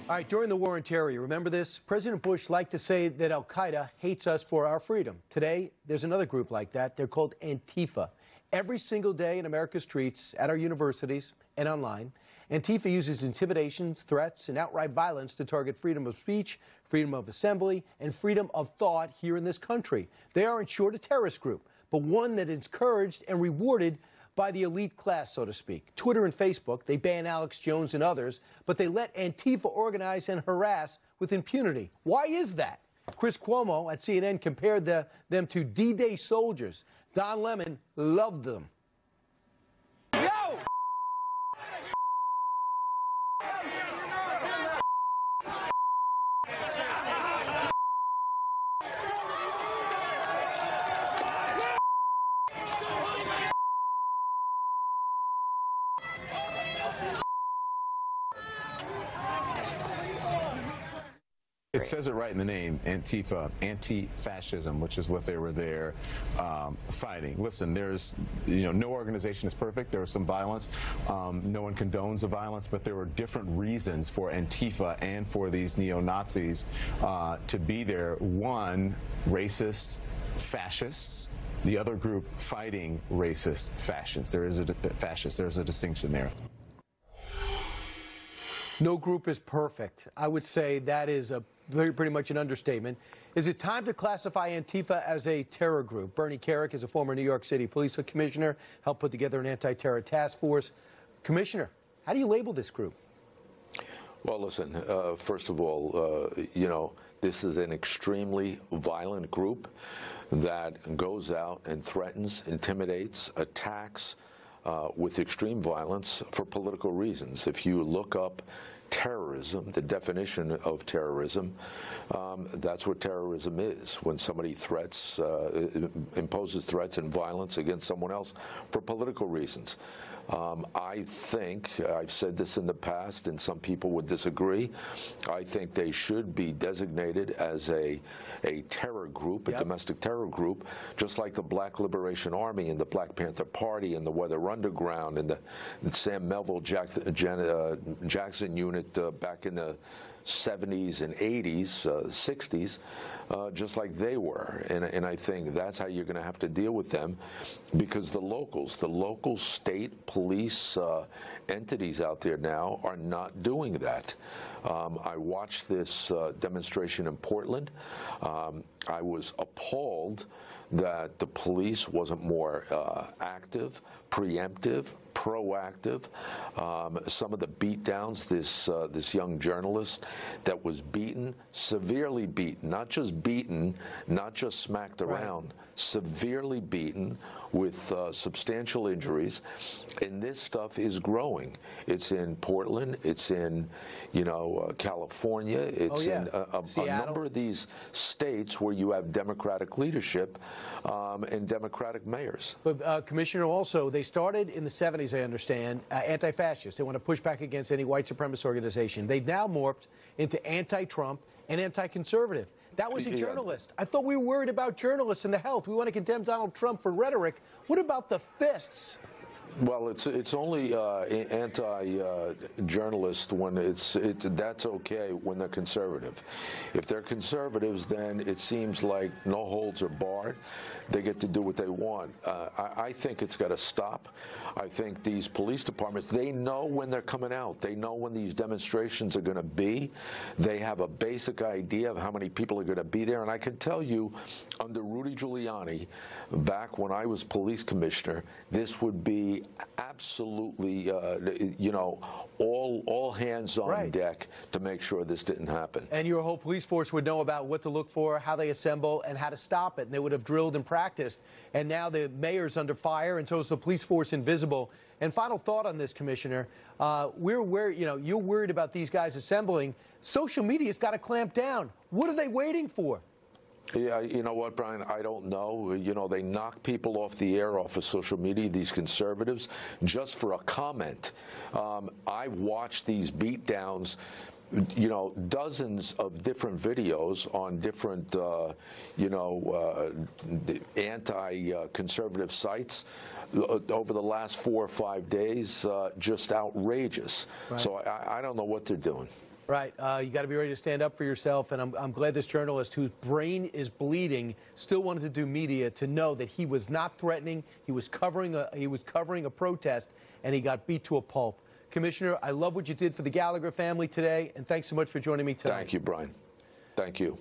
All right, during the war on terror, you remember this? President Bush liked to say that al-Qaeda hates us for our freedom. Today, there's another group like that. They're called Antifa. Every single day in America's streets, at our universities, and online, Antifa uses intimidations, threats, and outright violence to target freedom of speech, freedom of assembly, and freedom of thought here in this country. They are, in short, a terrorist group, but one that is encouraged and rewarded by the elite class, so to speak. Twitter and Facebook, they ban Alex Jones and others, but they let Antifa organize and harass with impunity. Why is that? Chris Cuomo at CNN compared them to D-Day soldiers. Don Lemon loved them. Yo! It says it right in the name, Antifa, anti-fascism, which is what they were there fighting. Listen, there's, no organization is perfect. There was some violence. No one condones the violence, but there were different reasons for Antifa and for these neo-Nazis to be there. One, racist fascists. The other group fighting racist fascists. There's a distinction there. No group is perfect. I would say that is pretty much an understatement. Is it time to classify Antifa as a terror group? Bernie Kerik is a former New York City police commissioner, helped put together an anti-terror task force. Commissioner, how do you label this group? Well, listen, first of all, this is an extremely violent group that goes out and threatens, intimidates, attacks, with extreme violence for political reasons. If you look up terrorism, the definition of terrorism, that's what terrorism is. When somebody imposes threats and violence against someone else for political reasons. I think, I've said this in the past, and some people would disagree, I think they should be designated as a terror group, a domestic terror group, just like the Black Liberation Army and the Black Panther Party and the Weather Underground and the Sam Melville Jackson unit back in the 70s and 80s, 60s, just like they were. And I think that's how you're going to have to deal with them, because the local state police entities out there now are not doing that. I watched this demonstration in Portland. I was appalled that the police wasn't more active, preemptive, proactive. Some of the beatdowns, this young journalist that was beaten, severely beaten, not just smacked around, severely beaten with substantial injuries. And this stuff is growing. It's in Portland. It's in, California. It's in a number of these states where you have Democratic leadership and Democratic mayors. But Commissioner, also, they started in the 70s, I understand, anti-fascist. They want to push back against any white supremacist organization. They've now morphed into anti-Trump and anti-conservative. That was a journalist. I thought we were worried about journalists and the health. We want to condemn Donald Trump for rhetoric. What about the fists? Well, it's only anti-journalist when that's okay when they're conservative. If they're conservatives, then it seems like no holds are barred. They get to do what they want. I think it's got to stop. I think these police departments, they know when they're coming out. They know when these demonstrations are going to be. They have a basic idea of how many people are going to be there. And I can tell you, under Rudy Giuliani, back when I was police commissioner, this would be absolutely, all hands on deck to make sure this didn't happen. And your whole police force would know about what to look for, how they assemble, and how to stop it. And they would have drilled and practiced. And now the mayor's under fire, and so is the police force invisible. And final thought on this, Commissioner, you're worried about these guys assembling. Social media's got to clamp down. What are they waiting for? Yeah, you know what, Brian? I don't know. They knock people off the air off of social media, these conservatives, just for a comment. I've watched these beatdowns, dozens of different videos on different, anti-conservative sites over the last 4 or 5 days, just outrageous. Right. So I don't know what they're doing. Right. You got to be ready to stand up for yourself. And I'm glad this journalist, whose brain is bleeding, still wanted to do media, to know that he was not threatening. He was covering a protest, and he got beat to a pulp. Commissioner, I love what you did for the Gallagher family today, and thanks so much for joining me tonight. Thank you, Brian. Thank you.